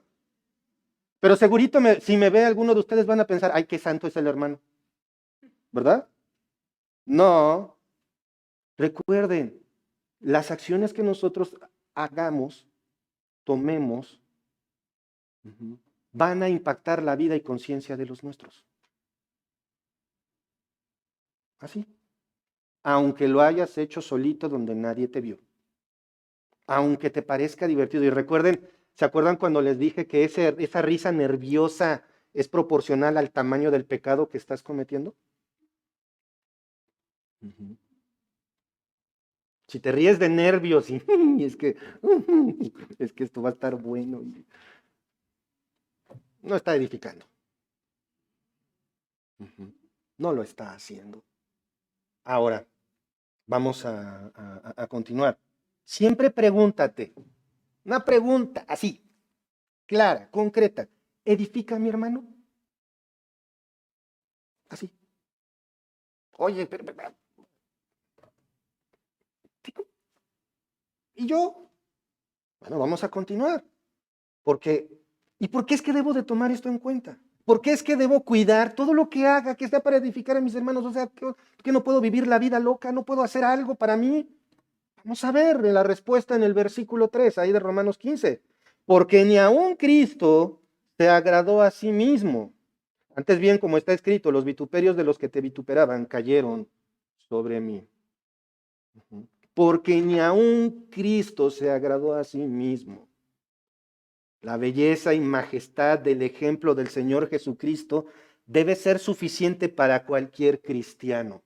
Pero segurito si me ve alguno de ustedes van a pensar, ay, qué santo es el hermano, ¿verdad? No, recuerden, las acciones que nosotros hagamos, tomemos, van a impactar la vida y conciencia de los nuestros. Así. Aunque lo hayas hecho solito donde nadie te vio. Aunque te parezca divertido. Y recuerden, ¿se acuerdan cuando les dije que esa risa nerviosa es proporcional al tamaño del pecado que estás cometiendo? Si te ríes de nervios y es que esto va a estar bueno, no está edificando. No lo está haciendo. Ahora, vamos a continuar. Siempre pregúntate, una pregunta así, clara, concreta. ¿Edifica mi hermano? Así. Oye, pero, ¿y yo? Bueno, vamos a continuar. Porque, ¿y por qué es que debo de tomar esto en cuenta? ¿Por qué es que debo cuidar todo lo que haga que sea para edificar a mis hermanos? O sea, que no puedo vivir la vida loca, no puedo hacer algo para mí. Vamos a ver la respuesta en el versículo 3, ahí de Romanos 15. Porque ni aun Cristo se agradó a sí mismo. Antes bien, como está escrito, los vituperios de los que te vituperaban cayeron sobre mí. Porque ni aun Cristo se agradó a sí mismo. La belleza y majestad del ejemplo del Señor Jesucristo debe ser suficiente para cualquier cristiano.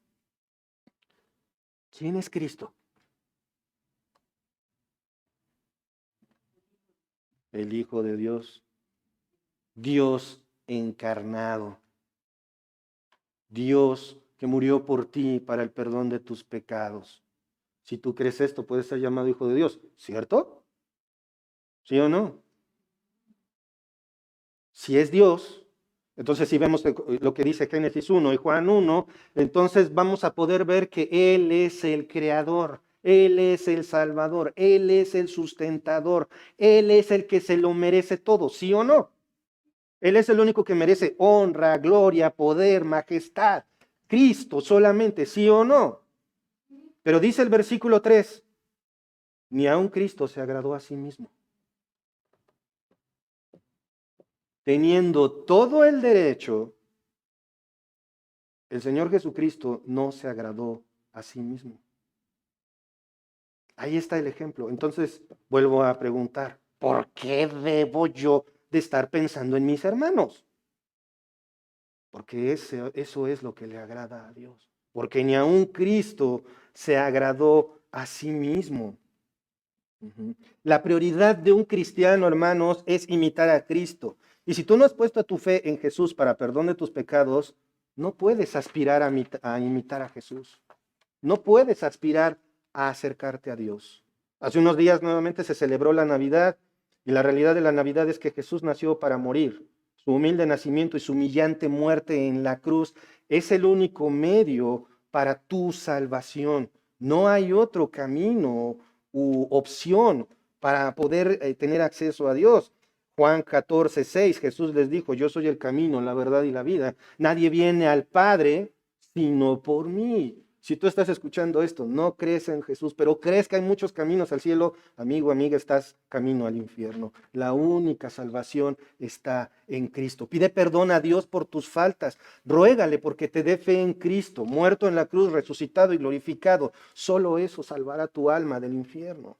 ¿Quién es Cristo? El Hijo de Dios. Dios encarnado. Dios que murió por ti para el perdón de tus pecados. Si tú crees esto, puedes ser llamado Hijo de Dios, ¿cierto? ¿Sí o no? Si es Dios, entonces si vemos lo que dice Génesis 1 y Juan 1, entonces vamos a poder ver que Él es el creador, Él es el salvador, Él es el sustentador, Él es el que se lo merece todo, ¿sí o no? Él es el único que merece honra, gloria, poder, majestad. Cristo solamente, ¿sí o no? Pero dice el versículo 3, ni aun Cristo se agradó a sí mismo. Teniendo todo el derecho, el Señor Jesucristo no se agradó a sí mismo. Ahí está el ejemplo. Entonces, vuelvo a preguntar, ¿por qué debo yo de estar pensando en mis hermanos? Porque eso es lo que le agrada a Dios. Porque ni aun Cristo se agradó a sí mismo. La prioridad de un cristiano, hermanos, es imitar a Cristo. Y si tú no has puesto tu fe en Jesús para perdón de tus pecados, no puedes aspirar a imitar a Jesús. No puedes aspirar a acercarte a Dios. Hace unos días nuevamente se celebró la Navidad y la realidad de la Navidad es que Jesús nació para morir. Su humilde nacimiento y su humillante muerte en la cruz es el único medio para tu salvación. No hay otro camino u opción para poder tener acceso a Dios. Juan 14:6, Jesús les dijo, yo soy el camino, la verdad y la vida. Nadie viene al Padre sino por mí. Si tú estás escuchando esto, no crees en Jesús, pero crees que hay muchos caminos al cielo, amigo, amiga, estás camino al infierno. La única salvación está en Cristo. Pide perdón a Dios por tus faltas. Ruégale porque te dé fe en Cristo, muerto en la cruz, resucitado y glorificado. Solo eso salvará tu alma del infierno.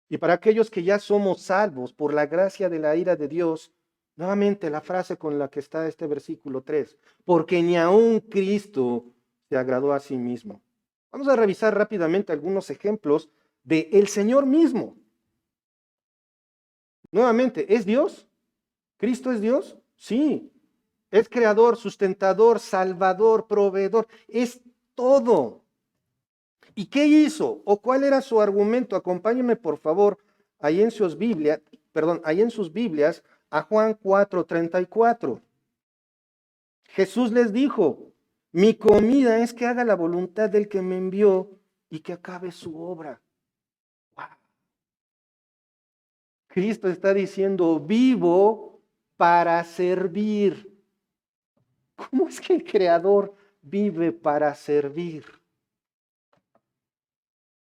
Y para aquellos que ya somos salvos por la gracia de la ira de Dios, nuevamente la frase con la que está este versículo 3, porque ni aun Cristo se agradó a sí mismo. Vamos a revisar rápidamente algunos ejemplos de el Señor mismo. Nuevamente, ¿es Dios? ¿Cristo es Dios? Sí. Es creador, sustentador, salvador, proveedor. Es todo. ¿Y qué hizo? ¿O cuál era su argumento? Acompáñenme, por favor, ahí en sus Biblias, ahí en sus Biblias, a Juan 4:34. Jesús les dijo, mi comida es que haga la voluntad del que me envió y que acabe su obra. ¡Wow! Cristo está diciendo, vivo para servir. ¿Cómo es que el Creador vive para servir?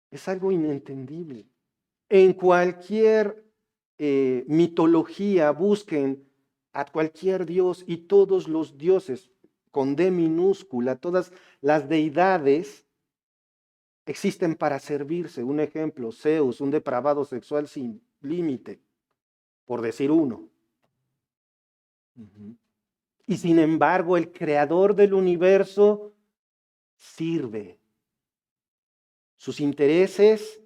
Es algo inentendible. En cualquier mitología busquen a cualquier dios y todos los dioses con D minúscula, todas las deidades existen para servirse. Un ejemplo, Zeus, un depravado sexual sin límite, por decir uno. Y sin embargo, el creador del universo sirve. Sus intereses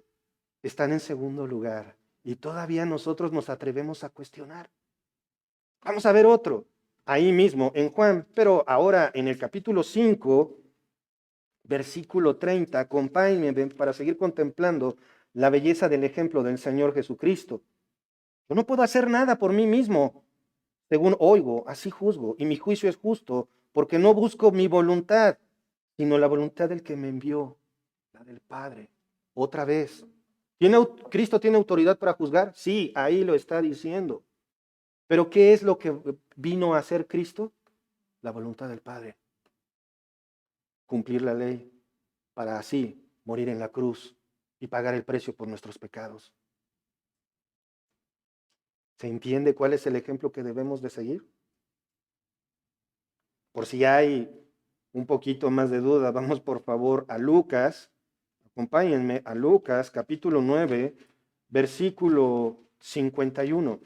están en segundo lugar y todavía nosotros nos atrevemos a cuestionar. Vamos a ver otro, ahí mismo en Juan, pero ahora en el capítulo 5, versículo 30, acompáñenme para seguir contemplando la belleza del ejemplo del Señor Jesucristo. Yo no puedo hacer nada por mí mismo, según oigo, así juzgo, y mi juicio es justo, porque no busco mi voluntad, sino la voluntad del que me envió, la del Padre. Otra vez, ¿Cristo tiene autoridad para juzgar? Sí, ahí lo está diciendo. Pero ¿qué es lo que vino a hacer Cristo? La voluntad del Padre. Cumplir la ley para así morir en la cruz y pagar el precio por nuestros pecados. ¿Se entiende cuál es el ejemplo que debemos de seguir? Por si hay un poquito más de duda, vamos por favor a Lucas. Acompáñenme a Lucas capítulo 9, versículo 51.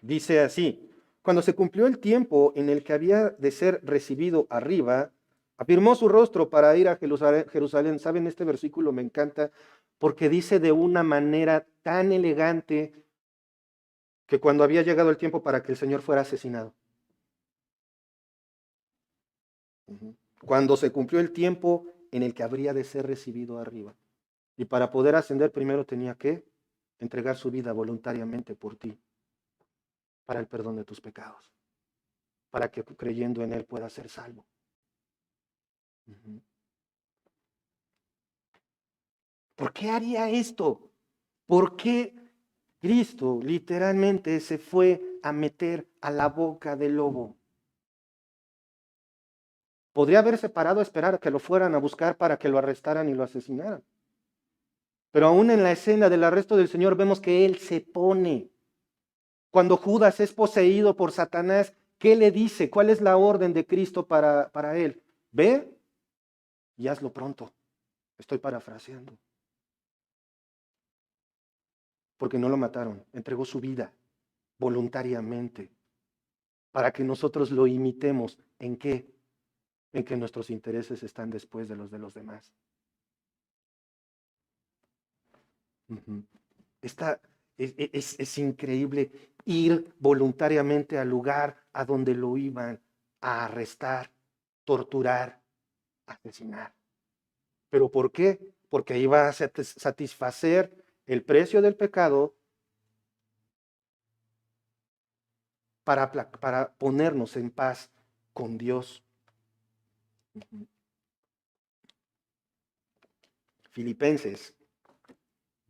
Dice así, cuando se cumplió el tiempo en el que había de ser recibido arriba, afirmó su rostro para ir a Jerusalén. ¿Saben? Este versículo me encanta porque dice de una manera tan elegante que cuando había llegado el tiempo para que el Señor fuera asesinado. Cuando se cumplió el tiempo en el que habría de ser recibido arriba. Y para poder ascender primero tenía que entregar su vida voluntariamente por ti, para el perdón de tus pecados, para que creyendo en Él puedas ser salvo. ¿Por qué haría esto? ¿Por qué Cristo literalmente se fue a meter a la boca del lobo? Podría haberse parado a esperar a que lo fueran a buscar para que lo arrestaran y lo asesinaran. Pero aún en la escena del arresto del Señor vemos que Él se pone. Cuando Judas es poseído por Satanás, ¿qué le dice? ¿Cuál es la orden de Cristo para él? Ve y hazlo pronto. Estoy parafraseando. Porque no lo mataron, entregó su vida voluntariamente para que nosotros lo imitemos. ¿En qué? En que nuestros intereses están después de los demás. Esta, es increíble ir voluntariamente al lugar a donde lo iban a arrestar, torturar, asesinar. ¿Pero por qué? Porque iba a satisfacer el precio del pecado para ponernos en paz con Dios. Filipenses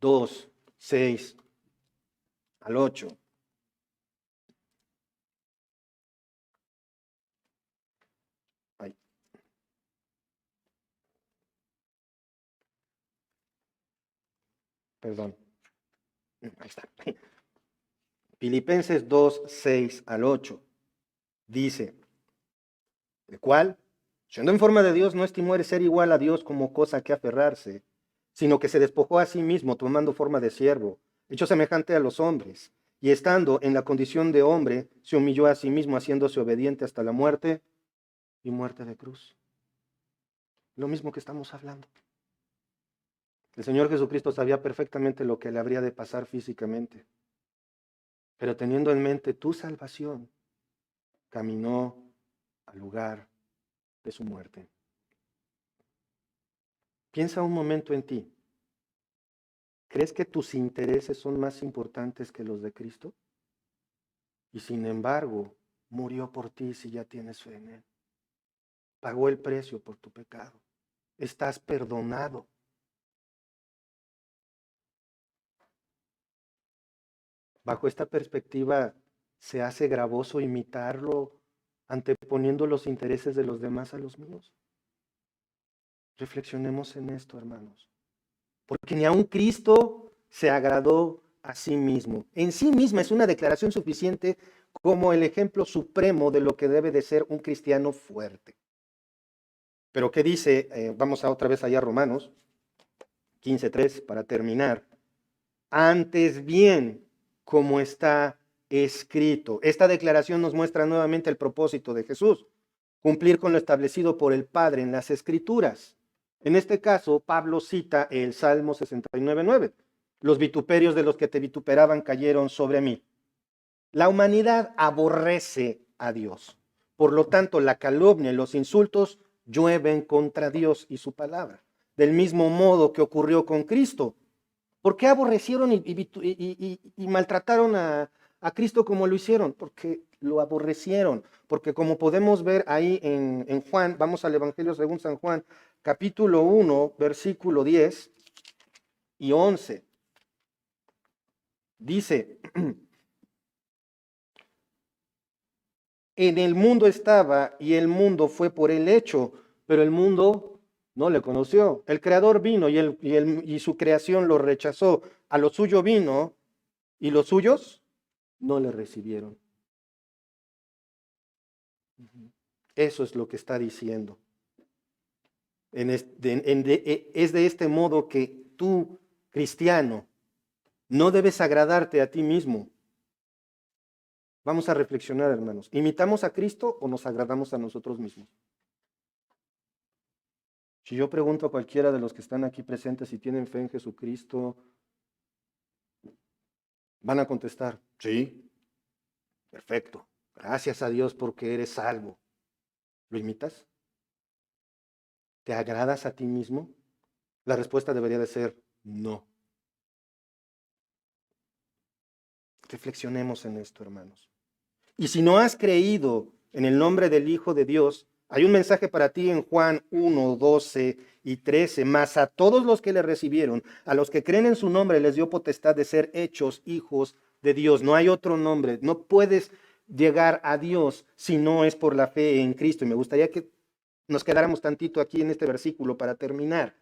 2, 6 al 8. Ay, perdón. Ahí está. Filipenses 2, 6 al 8. Dice, el cual, siendo en forma de Dios, no estimó el ser igual a Dios como cosa que aferrarse, sino que se despojó a sí mismo, tomando forma de siervo, hecho semejante a los hombres, y estando en la condición de hombre, se humilló a sí mismo, haciéndose obediente hasta la muerte y muerte de cruz. Lo mismo que estamos hablando. El Señor Jesucristo sabía perfectamente lo que le habría de pasar físicamente, pero teniendo en mente tu salvación, caminó al lugar de su muerte. Piensa un momento en ti. ¿Crees que tus intereses son más importantes que los de Cristo? Y sin embargo, murió por ti si ya tienes fe en Él. Pagó el precio por tu pecado. Estás perdonado. Bajo esta perspectiva, ¿se hace gravoso imitarlo anteponiendo los intereses de los demás a los míos? Reflexionemos en esto, hermanos. Porque ni aun Cristo se agradó a sí mismo. En sí misma es una declaración suficiente como el ejemplo supremo de lo que debe de ser un cristiano fuerte. Pero ¿qué dice? Vamos a otra vez allá a Romanos 15:3 para terminar. Antes bien, como está escrito. Esta declaración nos muestra nuevamente el propósito de Jesús, cumplir con lo establecido por el Padre en las Escrituras. En este caso, Pablo cita el Salmo 69:9. Los vituperios de los que te vituperaban cayeron sobre mí. La humanidad aborrece a Dios. Por lo tanto, la calumnia y los insultos llueven contra Dios y su palabra. Del mismo modo que ocurrió con Cristo. ¿Por qué aborrecieron y maltrataron a Cristo como lo hicieron? Porque lo aborrecieron. Porque como podemos ver ahí en Juan, vamos al Evangelio según San Juan, capítulo 1, versículo 10 y 11. Dice, en el mundo estaba y el mundo fue por él hecho, pero el mundo no le conoció. El Creador vino y su creación lo rechazó. A lo suyo vino y los suyos no le recibieron. Eso es lo que está diciendo. Es de este modo que tú, cristiano, no debes agradarte a ti mismo. Vamos a reflexionar, hermanos. ¿Imitamos a Cristo o nos agradamos a nosotros mismos? Si yo pregunto a cualquiera de los que están aquí presentes si tienen fe en Jesucristo, van a contestar, sí, perfecto. Gracias a Dios porque eres salvo. ¿Lo imitas? ¿Te agradas a ti mismo? La respuesta debería de ser no. Reflexionemos en esto, hermanos. Y si no has creído en el nombre del Hijo de Dios, hay un mensaje para ti en Juan 1, 12 y 13. Mas a todos los que le recibieron, a los que creen en su nombre, les dio potestad de ser hechos hijos de Dios. No hay otro nombre. No puedes llegar a Dios si no es por la fe en Cristo. Y me gustaría que nos quedáramos tantito aquí en este versículo para terminar.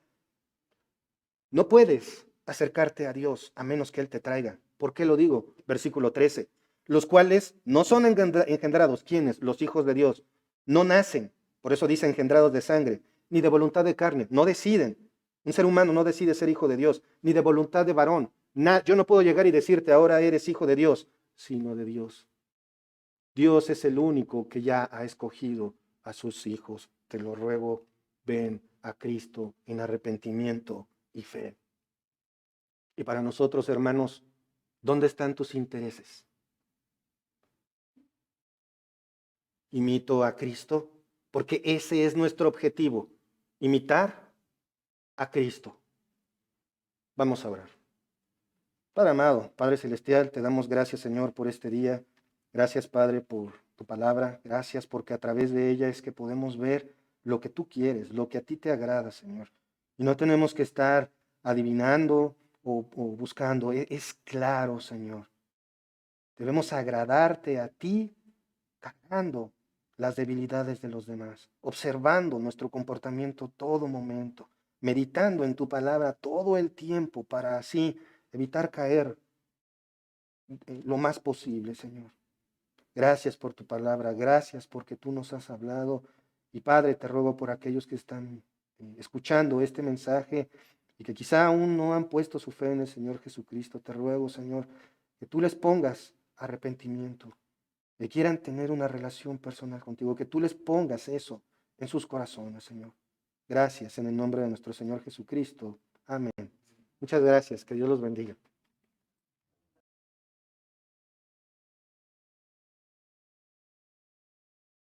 No puedes acercarte a Dios a menos que Él te traiga. ¿Por qué lo digo? Versículo 13. Los cuales no son engendrados. ¿Quiénes? Los hijos de Dios. No nacen. Por eso dice engendrados de sangre. Ni de voluntad de carne. No deciden. Un ser humano no decide ser hijo de Dios. Ni de voluntad de varón. Yo no puedo llegar y decirte ahora eres hijo de Dios, sino de Dios. Dios es el único que ya ha escogido a sus hijos. Te lo ruego, ven a Cristo en arrepentimiento y fe. Y para nosotros, hermanos, ¿dónde están tus intereses? ¿Imito a Cristo? Porque ese es nuestro objetivo, imitar a Cristo. Vamos a orar. Padre amado, Padre celestial, te damos gracias, Señor, por este día. Gracias, Padre, por tu palabra. Gracias porque a través de ella es que podemos ver lo que tú quieres, lo que a ti te agrada, Señor. Y no tenemos que estar adivinando o buscando. Es claro, Señor. Debemos agradarte a ti cargando las debilidades de los demás, observando nuestro comportamiento todo momento, meditando en tu palabra todo el tiempo para así evitar caer lo más posible, Señor. Gracias por tu palabra, gracias porque tú nos has hablado. Y Padre, te ruego por aquellos que están escuchando este mensaje y que quizá aún no han puesto su fe en el Señor Jesucristo. Te ruego, Señor, que tú les pongas arrepentimiento, que quieran tener una relación personal contigo, que tú les pongas eso en sus corazones, Señor. Gracias en el nombre de nuestro Señor Jesucristo. Amén. Muchas gracias. Que Dios los bendiga.